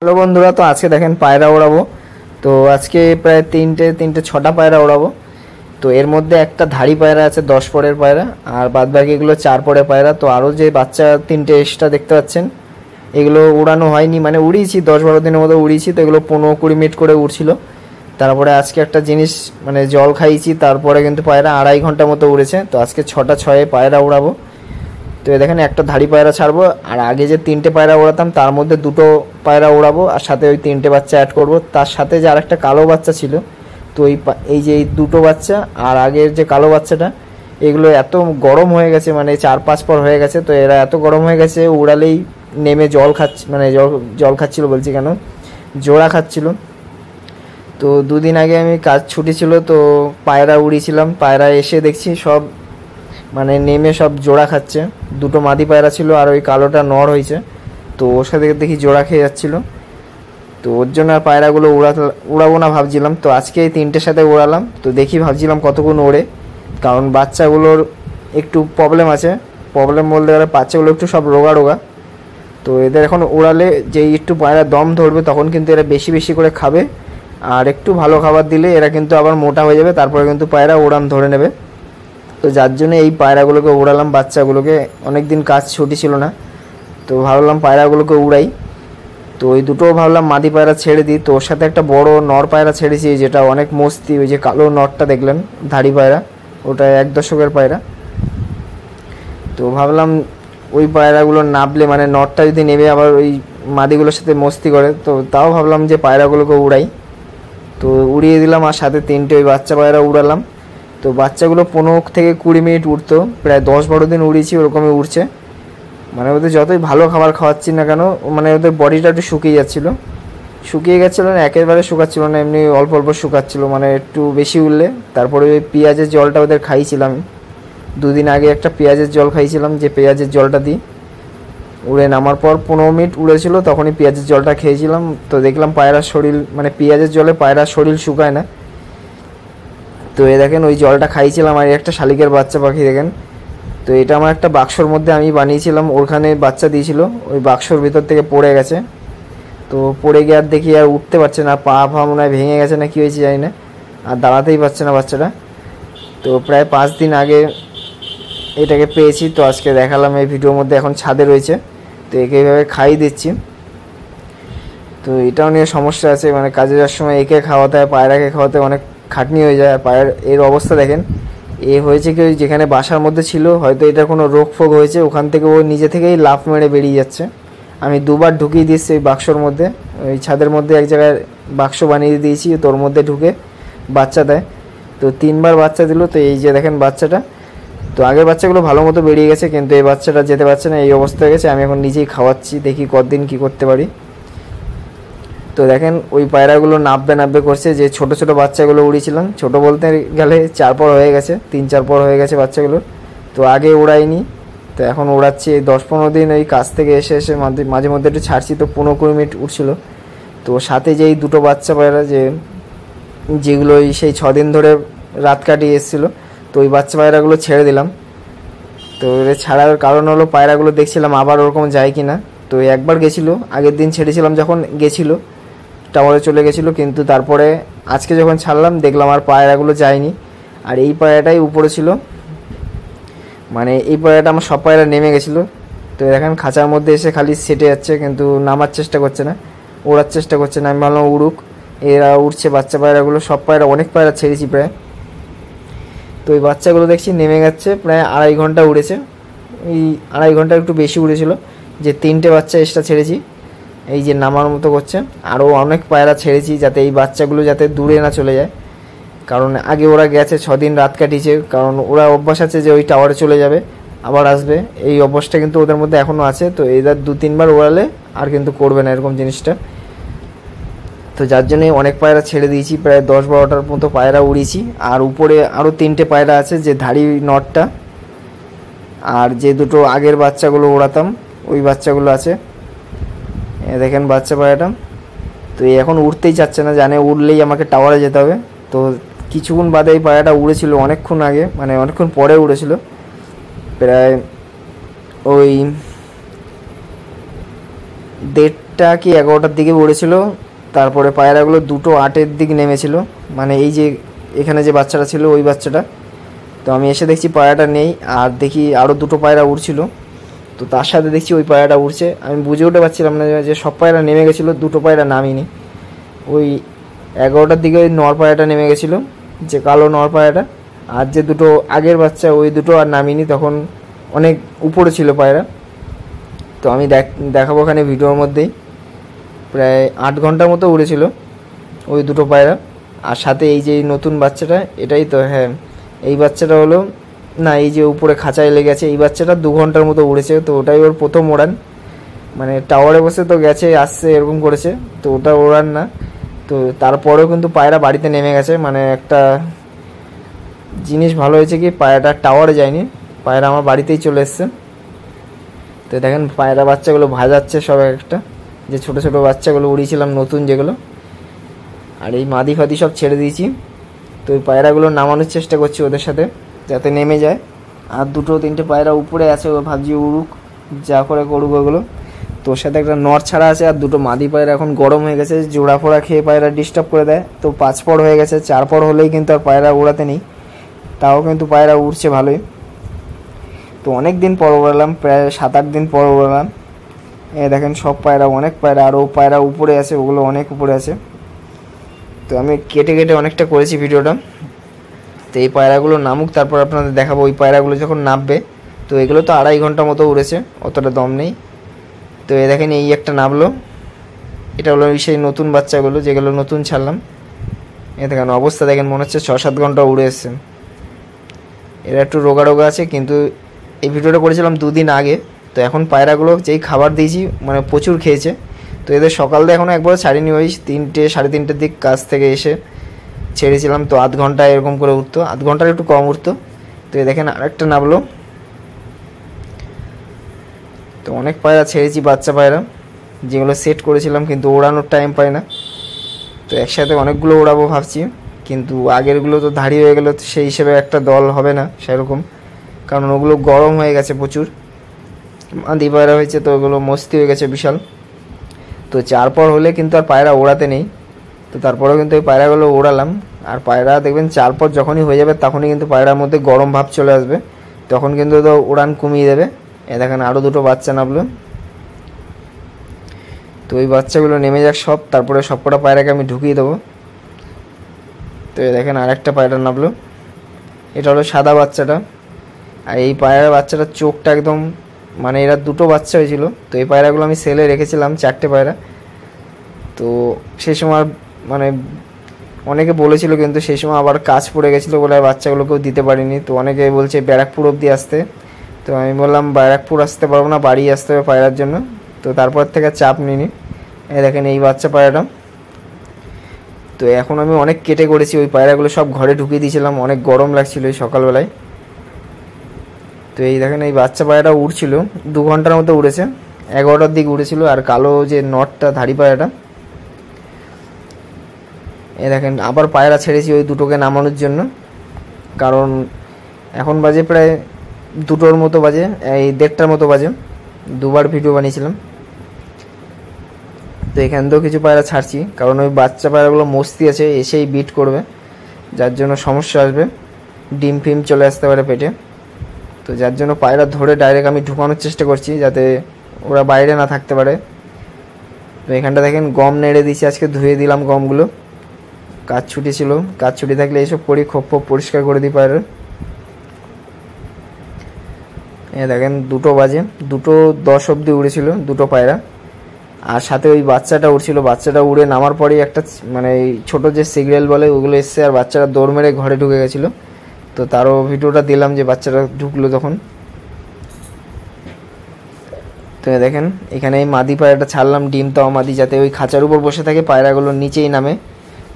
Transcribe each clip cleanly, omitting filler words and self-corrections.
Hello বন্ধুরা, তো আজকে দেখেন পায়রা ওড়াবো। তো আজকে প্রায় তিনটে ছটা পায়রা ওড়াবো। তো এর মধ্যে একটা ধাড়ি পায়রা আছে 10 পরের পায়রা, আর বাদ বাকিগুলো 4 পরের পায়রা। তো আরও যে বাচ্চা তিনটে এক্সট্রা দেখতে পাচ্ছেন, এগুলো উড়ানো হয়নি, মানে উড়িয়েছি 10-12 দিনের মতো উড়িয়েছি। তো এগুলো 15-20 মিনিট করে উড়ছিল। তারপরে আজকে একটা জিনিস মানে জল খাইয়েছি, তারপরে কিন্তু পায়রা 2.5 ঘন্টা মতো উড়েছে। তো আজকে 6টা 6-এ পায়রা উড়াবো। তো দেখেন একটা ধাড়ি পায়রা ছাড়বো, আর আগে যে 3টে পায়রা ওড়াতাম তার মধ্যে 2টো পায়রা ওড়াবো, আর সাথে ওই 3টে বাচ্চা অ্যাড করব। তার সাথে যে আরেকটা কালো বাচ্চা ছিল, তো এই যে এই 2টো বাচ্চা আর আগের যে কালো বাচ্চাটা, এগুলো এত গরম হয়ে গেছে, মানে 4-5 পর হয়ে গেছে। তো এরা এত গরম হয়ে গেছে, উড়ালেই নেমে জল খাচ্ছে, মানে জল খাচ্ছিল বলছি কেন, জোড়া খাচ্ছিল। তো দুদিন আগে আমি কাজ ছুটি ছিল, তো পায়রা উড়িয়েছিলাম। পায়রা এসে দেখছি সব মানে নেমে সব জোড়া খাচ্ছে। 2টো মাদি পায়রা ছিল আর ওই কালোটা নর হয়েছে, তো ওর সাথে দেখি জোড়া খেয়ে যাচ্ছিল। তো ওর জন্য আর পায়রাগুলো উড়াবো না ভাবছিলাম। তো আজকে এই 3টের সাথে উড়ালাম। তো দেখি ভাবছিলাম কতক্ষণ ওড়ে, কারণ বাচ্চাগুলোর একটু প্রবলেম আছে। প্রবলেম বলতে গেলে বাচ্চাগুলো একটু সব রোগা রোগা। তো এদের এখন উড়ালে যেই একটু পায়রা দম ধরবে, তখন কিন্তু এরা বেশি বেশি করে খাবে, আর একটু ভালো খাবার দিলে এরা কিন্তু আবার মোটা হয়ে যাবে, তারপরে কিন্তু পায়রা উড়ান ধরে নেবে। তো যার জন্য এই পায়রাগুলোকে উড়ালাম, বাচ্চাগুলোকে। অনেক দিন কাজ ছুটি ছিল না, তো ভাবলাম পায়রাগুলোকে উড়াই। তো ওই দুটোও ভাবলাম মাদি পায়রা ছেড়ে দিই। তো ওর সাথে একটা বড় নর পায়রা ছেড়েছি, যেটা অনেক মস্তি। ওই যে কালো নরটা দেখলেন, ধাড়ি পায়রা, ওটা 1 দশকের পায়রা। তো ভাবলাম ওই পায়রাগুলো নাবলে, মানে নরটা যদি নেবে আবার ওই মাদিগুলোর সাথে মস্তি করে, তো তাও ভাবলাম যে পায়রাগুলোকে উড়াই। তো উড়িয়ে দিলাম, আর সাথে 3টে ওই বাচ্চা পায়রা উড়ালাম। তো বাচ্চাগুলো 15-20 মিনিট উঠতো, প্রায় 10-12 দিন উড়িয়েছি, ওরকমই উঠছে। মানে ওদের যতই ভালো খাবার খাওয়াচ্ছি না কেন, মানে ওদের বডিটা একটু শুকিয়ে গেছিলো না, একেবারে শুকাচ্ছিল না, এমনি অল্প অল্প শুকাচ্ছিল, মানে একটু বেশি উঠলে। তারপরে ওই পেঁয়াজের জলটা ওদের খাইয়েছিলাম। 2 দিন আগে একটা পেঁয়াজের জল খাইয়েছিলাম, যে পেঁয়াজের জলটা দিই। উড়ে নামার পর 15 মিনিট উড়েছিল, তখনই পেঁয়াজের জলটা খেয়েছিলাম। তো দেখলাম পায়রার শরীর, মানে পেঁয়াজের জলে পায়রার শরীর শুকায় না। তো এই দেখেন ওই জলটা খাইয়েছিলাম। আর একটা শালিকের বাচ্চা পাখি দেখেন। তো এটা আমার একটা বাক্সর মধ্যে আমি বানিয়েছিলাম, ওখানে বাচ্চা দিয়েছিল, ওই বাক্সর ভিতর থেকে পড়ে গেছে। তো পড়ে গিয়ে আর দেখি আর উঠতে পারছে না, পা মনে হয় ভেঙে গেছে না কি হয়েছে জানি না, আর দাঁড়াতেই পারছে না বাচ্চাটা। তো প্রায় 5 দিন আগে এটাকে পেয়েছি। তো আজকে দেখালাম এই ভিডিওর মধ্যে। এখন ছাদে রয়েছে, তো একে এইভাবে খাইয়ে দিচ্ছি। তো এটাও নিয়ে সমস্যা আছে, মানে কাজে যাওয়ার সময় একে খাওয়াতে হয়, পায়রাকে খাওয়াতে অনেক খাটনি হয়ে যায়। আর পায়রার এর অবস্থা দেখেন, এ হয়েছে কি, যেখানে বাসার মধ্যে ছিল হয়তো এটা কোনো রোগ ফোগ হয়েছে, ওখান থেকে ও নিজে থেকেই লাফ মেরে বেরিয়ে যাচ্ছে। আমি 2বার ঢুকিয়ে দিয়েছি ওই বাক্সর মধ্যে, ওই ছাদের মধ্যে এক জায়গায় বাক্স বানিয়ে দিয়েছি, তোর মধ্যে ঢুকে বাচ্চা দেয়। তো 3বার বাচ্চা দিল। তো এই যে দেখেন বাচ্চাটা। তো আগের বাচ্চাগুলো ভালো মতো বেরিয়ে গেছে, কিন্তু এই বাচ্চাটা যেতে পারছে না, এই অবস্থা হয়ে গেছে। আমি এখন নিজেই খাওয়াচ্ছি, দেখি কতদিন কি করতে পারি। তো দেখেন ওই পায়রাগুলো নাববে করছে, যে ছোট ছোট বাচ্চাগুলো উড়িয়েছিলাম। ছোট বলতে গেলে 4 পর হয়ে গেছে, 3-4 পর হয়ে গেছে বাচ্চাগুলো। তো আগে উড়াইনি, তো এখন উড়াচ্ছি। 10-15 দিন ওই কাজ থেকে এসে মাঝে মধ্যে একটু ছাড়ছি, তো 15-20 মিনিট উঠছিল। তো সাথে যেই 2টো বাচ্চা পায়রা যেগুলো সেই 6 দিন ধরে রাত কাটিয়ে এসেছিলো, তো ওই বাচ্চা পায়রাগুলো ছেড়ে দিলাম। তো ছাড়ার কারণ হলো পায়রাগুলো দেখছিলাম আবার ওরকম যায় কি না। তো একবার গেছিলো, আগের দিন ছেড়েছিলাম যখন গেছিলো, টাওয়ারে চলে গেছিলো, কিন্তু তারপরে আজকে যখন ছাড়লাম দেখলাম আর পায়রাগুলো যায়নি। আর এই পায়রাটাই উপরে ছিল, মানে এই পায়রাটা আমার সব পায়রা নেমে গেছিলো। তো দেখেন খাঁচার মধ্যে এসে খালি সেটে যাচ্ছে, কিন্তু নামার চেষ্টা করছে না, ওড়ার চেষ্টা করছে না। আমি ভাবলাম উড়ুক, এরা উঠছে বাচ্চা পায়রাগুলো। সব পায়রা, অনেক পায়রা ছেড়েছি প্রায়। তো ওই বাচ্চাগুলো দেখছি নেমে গেছে, প্রায় 2.5 ঘন্টা উড়েছে। এই 2.5 ঘন্টা একটু বেশি উড়েছিল, যে 3টে বাচ্চা এক্সট্রা ছেড়েছি, এই যে নামার মতো করছে। আরও অনেক পায়রা ছেড়েছি, যাতে এই বাচ্চাগুলো যাতে দূরে না চলে যায়, কারণ আগে ওরা গেছে 6 দিন রাত কাটিয়েছে, কারণ ওরা অভ্যাস আছে যে ওই টাওয়ারে চলে যাবে আবার আসবে, এই অভ্যাসটা কিন্তু ওদের মধ্যে এখনও আছে। তো এদের 2-3 বার ওড়ালে আর কিন্তু করবে না এরকম জিনিসটা। তো যার জন্যই অনেক পায়রা ছেড়ে দিয়েছি, প্রায় 10-12টার মতো পায়রা উড়িয়েছি। আর উপরে আরও 3টে পায়রা আছে, যে ধাড়ি নটটা, আর যে 2টো আগের বাচ্চাগুলো ওড়াতাম ওই বাচ্চাগুলো আছে। দেখেন বাচ্চা পায়রাটা। তো এখন উঠতেই চাচ্ছে না, জানে উঠলেই আমাকে টাওয়ারে যেতে হবে। তো কিছুক্ষণ বাদে এই পায়রাটা উড়েছিল, অনেকক্ষণ আগে, মানে অনেকক্ষণ পরে উড়েছিল, প্রায় ওই 10টা কি 11টার দিকে উড়েছিল। তারপরে পায়রাগুলো 2টো 8-এর দিক নেমেছিল, মানে এই যে এখানে যে বাচ্চাটা ছিল ওই বাচ্চাটা। তো আমি এসে দেখছি পায়রাটা নেই, আর দেখি আরও 2টো পায়রা উড়ছিল। তো তার সাথে দেখছি ওই পায়রাটা উড়ছে। আমি বুঝে উঠতে পারছিলাম না যে সব পায়রা নেমে গেছিলো, 2টো পায়রা নামিনি। ওই 11টার দিকে ওই নর পায়রাটা নেমে গেছিলো, যে কালো নর পায়রাটা। আর যে 2টো আগের বাচ্চা ওই 2টো আর নামিনি, তখন অনেক উপরে ছিল পায়রা। তো আমি দেখাবো ওখানে ভিডিওর মধ্যেই। প্রায় 8 ঘন্টার মতো উড়েছিল ওই 2টো পায়রা। আর সাথে এই যে নতুন বাচ্চাটা, এটাই তো, হ্যাঁ এই বাচ্চাটা হলো না, এই যে উপরে খাঁচায় লেগেছে এই বাচ্চাটা 2 ঘন্টার মতো উড়েছে। তো ওটাই ওর প্রথম ওড়ান, মানে টাওয়ারে বসে তো গেছে আসছে এরকম করেছে, তো ওটা ওড়ান না। তো তারপরেও কিন্তু পায়রা বাড়িতে নেমে গেছে। মানে একটা জিনিস ভালো হয়েছে কি, পায়রাটা টাওয়ারে যায়নি, পায়রা আমার বাড়িতেই চলে এসছে। তো দেখেন পায়রা বাচ্চাগুলো ভাজাচ্ছে সব একটা, যে ছোটো ছোটো বাচ্চাগুলো উড়িয়েছিলাম নতুন যেগুলো। আর এই মাদি ফাদি সব ছেড়ে দিয়েছি। তো ওই পায়রাগুলো নামানোর চেষ্টা করছি ওদের সাথে, যাতে নেমে যায়। আর 2-3টে পায়রা উপরে আছে, ও ভাবছি উড়ুক, যা করে করুক ওগুলো। তো ওর সাথে একটা নর ছাড়া আছে, আর 2টো মাদি পায়রা এখন গরম হয়ে গেছে, জোড়া ফোড়া খেয়ে পায়রা ডিস্টার্ব করে দেয়। তো 5 পর হয়ে গেছে, 4 পর হলেই কিন্তু আর পায়রা উড়াতে নেই, তাও কিন্তু পায়রা উড়ছে ভালোই। তো অনেক দিন পর উড়ালাম, প্রায় 7-8 দিন পর উড়ালাম। দেখেন সব পায়রা, অনেক পায়রা, আরও পায়রা উপরে আছে, ওগুলো অনেক উপরে আছে। তো আমি কেটে কেটে অনেকটা করেছি ভিডিওটা। তো এই পায়রাগুলো নামুক, তারপর আপনাদের দেখাবো। ওই পায়রাগুলো যখন নামবে, তো এগুলো তো 2.5 ঘন্টা মতো উড়েছে, অতটা দম নেই। তো দেখেন এই একটা নামলো, এটা হলো সেই নতুন বাচ্চাগুলো যেগুলো নতুন ছাড়লাম। দেখেন অবস্থা, দেখেন মনে হচ্ছে 6-7 ঘন্টা উড়ে এসছে। এরা একটু রোগা রোগা আছে, কিন্তু এই ভিডিওটা করেছিলাম 2 দিন আগে। তো এখন পায়রাগুলো যেই খাবার দিয়েছি, মানে প্রচুর খেয়েছে। তো এদের সকাল দিয়ে এখনও একবার ছাড়িনি, ওই 3-3:30 দিক কাজ থেকে এসে ছেড়েছিলাম। তো 8 ঘন্টা এরকম করে উঠতো, 8 ঘন্টার একটু কম উঠতো। তো দেখেন আরেকটা নামলো। তো অনেক পায়রা ছেড়েছি, বাচ্চা পায়রা যেগুলো সেট করেছিলাম, কিন্তু ওড়ানোর টাইম পাই না। তো একসাথে অনেকগুলো ওড়াবো ভাবছি, কিন্তু আগেরগুলো তো ধাড়ি হয়ে গেলো, তো সেই হিসেবে একটা দল হবে না সেরকম, কারণ ওগুলো গরম হয়ে গেছে প্রচুর। মাদি পায়রা হয়েছে, তো ওগুলো মস্তি হয়ে গেছে বিশাল। তো 4 পর হলে কিন্তু আর পায়রা ওড়াতে নেই। তো তারপরেও কিন্তু ওই পায়রাগুলো ওড়ালাম। আর পায়রা দেখবেন 4 পর যখনই হয়ে যাবে, তখনই কিন্তু পায়রার মধ্যে গরম ভাব চলে আসবে, তখন কিন্তু তো উড়ান কমিয়ে দেবে। দেখেন আরও 2টো বাচ্চা নামলো। তো ওই বাচ্চাগুলো নেমে যাক সব, তারপরে সবকটা পায়রাকে আমি ঢুকিয়ে দেবো। তো দেখেন আরেকটা পায়রা নামলো, এটা হলো সাদা বাচ্চাটা। আর এই পায়রা বাচ্চাটার চোখটা একদম, মানে এরা 2টো বাচ্চা হয়েছিল। তো এই পায়রাগুলো আমি সেলে রেখেছিলাম, 4টে পায়রা। তো সেই সময় মানে অনেকে বলেছিল, কিন্তু সেই সময় আবার কাজ পড়ে গেছিলো বলে বাচ্চাগুলোকেও দিতে পারিনি। তো অনেকে বলছে ব্যারাকপুর অবধি আসতে, তো আমি বললাম ব্যারাকপুর আসতে পারবো না, বাড়ি আসতে হবে পায়রার জন্য। তো তারপর থেকে চাপ নিইনি। দেখেন এই বাচ্চা পায়রাটা। তো এখন আমি অনেক কেটে করেছি, ওই পায়রাগুলো সব ঘরে ঢুকিয়ে দিয়েছিলাম, অনেক গরম লাগছিল এই সকালবেলায়। তো এই দেখেন এই বাচ্চা পায়রাটা উড়ছিল, 2 ঘন্টার মতো উড়েছে, 11টার দিকে উড়েছিল। আর কালো যে নটটা ধাড়ি পায়রাটা, দেখেন আবার পায়রা ছেড়েছি ওই 2টোকে নামানোর জন্য, কারণ এখন বাজে প্রায় 2টোর মতো বাজে, এই 1:30টার মতো বাজে। 2বার ভিডিও বানিয়েছিলাম। তো এখান থেকেও কিছু পায়রা ছাড়ছি, কারণ ওই বাচ্চা পায়রাগুলো মস্তি আছে, এসেই বিট করবে, যার জন্য সমস্যা আসবে, ডিম ফিম চলে আসতে পারে পেটে। তো যার জন্য পায়রা ধরে ডাইরেক্ট আমি ঢুকানোর চেষ্টা করছি, যাতে ওরা বাইরে না থাকতে পারে। তো এখানটা দেখেন গম নেড়ে দিয়েছি, আজকে ধুয়ে দিলাম গমগুলো, কাজ ছুটি ছিল, কাজ ছুটি থাকলে এইসব করি, খোপ খোপ পরিষ্কার করে দিই পায়রা। দেখেন 2টো বাজে, 2:10 অবধি উড়েছিল 2টো পায়রা। আর সাথে ওই বাচ্চাটা উড়ছিল, বাচ্চাটা উড়ে নামার পরেই একটা মানে ছোট যে সিগন্যাল বলে ওগুলো এসছে, আর বাচ্চাটা দৌড় মেরে ঘরে ঢুকে গেছিলো। তো তারও ভিডিওটা দিলাম যে বাচ্চাটা ঢুকলো তখন। তো দেখেন এখানে এই মাদি পায়রাটা ছাড়লাম, ডিম তাও মাদি, যাতে ওই খাঁচার উপর বসে থাকে, পায়রাগুলো নিচেই নামে।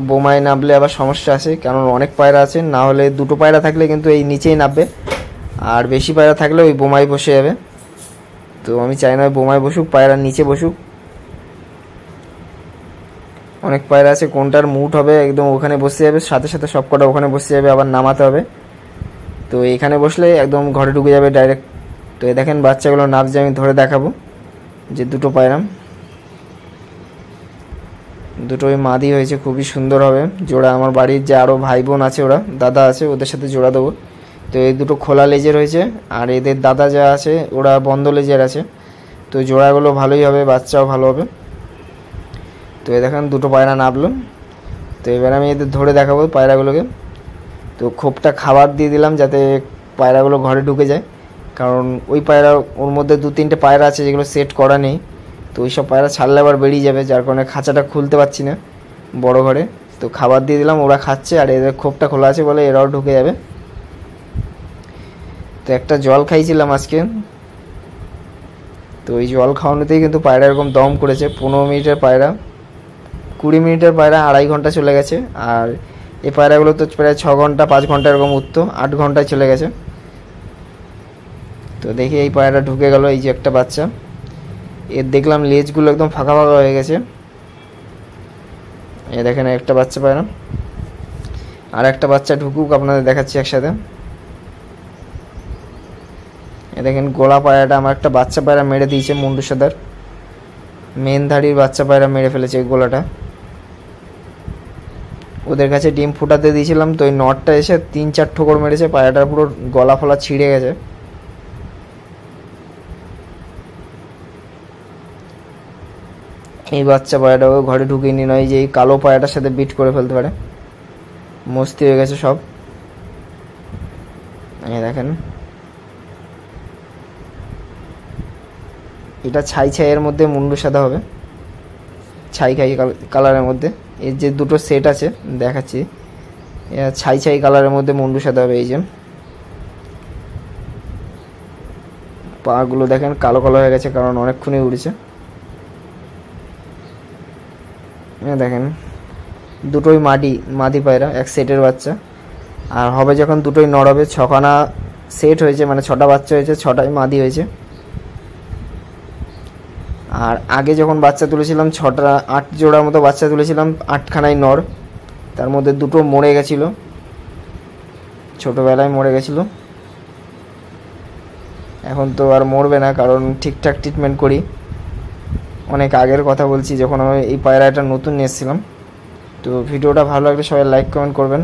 বোমায় নামলে আবার সমস্যা আছে, কারণ অনেক পায়রা আছে, না হলে 2টো পায়রা থাকলে কিন্তু এই নিচেই নামবে, আর বেশি পায়রা থাকলে ওই বোমায় বসে যাবে। তো আমি চাই না ওই বোমায় বসুক, পায়রার নিচে বসুক। অনেক পায়রা আছে কোনটার মুড হবে একদম ওখানে বসে যাবে, সাথে সাথে সবকটা ওখানে বসে যাবে, আবার নামাতে হবে। তো এখানে বসলে একদম ঘরে ঢুকে যাবে ডাইরেক্ট। তো দেখেন বাচ্চাগুলো নামছে, আমি ধরে দেখাবো যে 2টো পায়রা। দুটোই মাদি হয়েছে, খুবই সুন্দর হবে জোড়া। আমার বাড়ির যে আরও ভাই বোন আছে, ওরা দাদা আছে, ওদের সাথে জোড়া দেবো। তো এই দুটো খোলা লেজের হয়েছে, আর এদের দাদা যা আছে ওরা বন্ধ লেজের আছে। তো জোড়াগুলো ভালোই হবে, বাচ্চাও ভালো হবে। তো এই দেখেন দুটো পায়রা নামলো। তো এবার আমি এদের ধরে দেখাবো পায়রাগুলোকে। তো খোপটা খাবার দিয়ে দিলাম যাতে পায়রাগুলো ঘরে ঢুকে যায়, কারণ ওই পায়রা ওর মধ্যে 2-3টে পায়রা আছে যেগুলো সেট করা নেই। তো ওই সব পায়রা ছাড়লে আবার বেরিয়ে যাবে, যার কারণে খাঁচাটা খুলতে পারছি না বড় ঘরে। তো খাবার দিয়ে দিলাম, ওরা খাচ্ছে, আর এদের খোপটা খোলা আছে বলে এরাও ঢুকে যাবে। তো একটা জল খাইছিলাম আজকে, তো ওই জল খাওয়ানোতেই কিন্তু পায়রা এরকম দম করেছে। 15 মিনিটের পায়রা, 20 মিনিটের পায়রা 2.5 ঘন্টা চলে গেছে। আর এই পায়রাগুলো তো প্রায় 6 ঘন্টা 5 ঘন্টা এরকম উঠতো, 8 ঘন্টায় চলে গেছে। তো দেখি এই পায়রা ঢুকে গেল, এই যে একটা বাচ্চা। এর দেখলাম লেজগুলো একদম ফাঁকা ফাঁকা হয়ে গেছে। এ দেখেন একটা বাচ্চা পায়রা, আর একটা বাচ্চা ঢুকুক, আপনাদের দেখাচ্ছি একসাথে। এ দেখেন গোলা পায়রাটা আমার একটা বাচ্চা পায়রা মেরে দিয়েছে, মুন্ডু সাদার মেন ধাড়ির বাচ্চা পায়রা মেরে ফেলেছে এই গোলাটা। ওদের কাছে ডিম ফুটাতে দিয়েছিলাম, তো ওই নটটা এসে 3-4 ঠোকর মেরেছে, পায়রাটার পুরো গলা ফলা ছিঁড়ে গেছে। এই বাচ্চা পায়রাটাকে ঘরে ঢুকিয়ে নি, নয় যে এই কালো পায়রাটার সাথে বিট করে ফেলতে পারে। মস্তি হয়ে গেছে সব। এই দেখেন এটা ছাই ছাইয়ের মধ্যে মুন্ডু সাদা হবে, ছাই ছাই কালারের মধ্যে। এর যে দুটো সেট আছে দেখাচ্ছি, ছাই ছাই কালারের মধ্যে মুন্ডু সাদা হবে। এই যে পাগুলো দেখেন কালো কালো হয়ে গেছে, কারণ অনেকক্ষণই উড়েছে। দেখেন দুটোই মাদি পায়রা, এক সেটের বাচ্চা। আর হবে যখন দুটোই নর হবে। 6খানা সেট হয়েছে, মানে 6টা বাচ্চা হয়েছে, 6টাই মাদি হয়েছে। আর আগে যখন বাচ্চা তুলেছিলাম 8 জোড়ার মতো বাচ্চা তুলেছিলাম, 8খানাই নর, তার মধ্যে দুটো মরে গেছিলো, ছোটোবেলায় মরে গেছিলো। এখন তো আর মরবে না, কারণ ঠিকঠাক ট্রিটমেন্ট করি। অনেক আগের কথা বলছি, যখন আমি এই পায়রাটা নতুন নিয়ে এসেছিলাম। তো ভিডিওটা ভালো লাগলে সবাই লাইক কমেন্ট করবেন।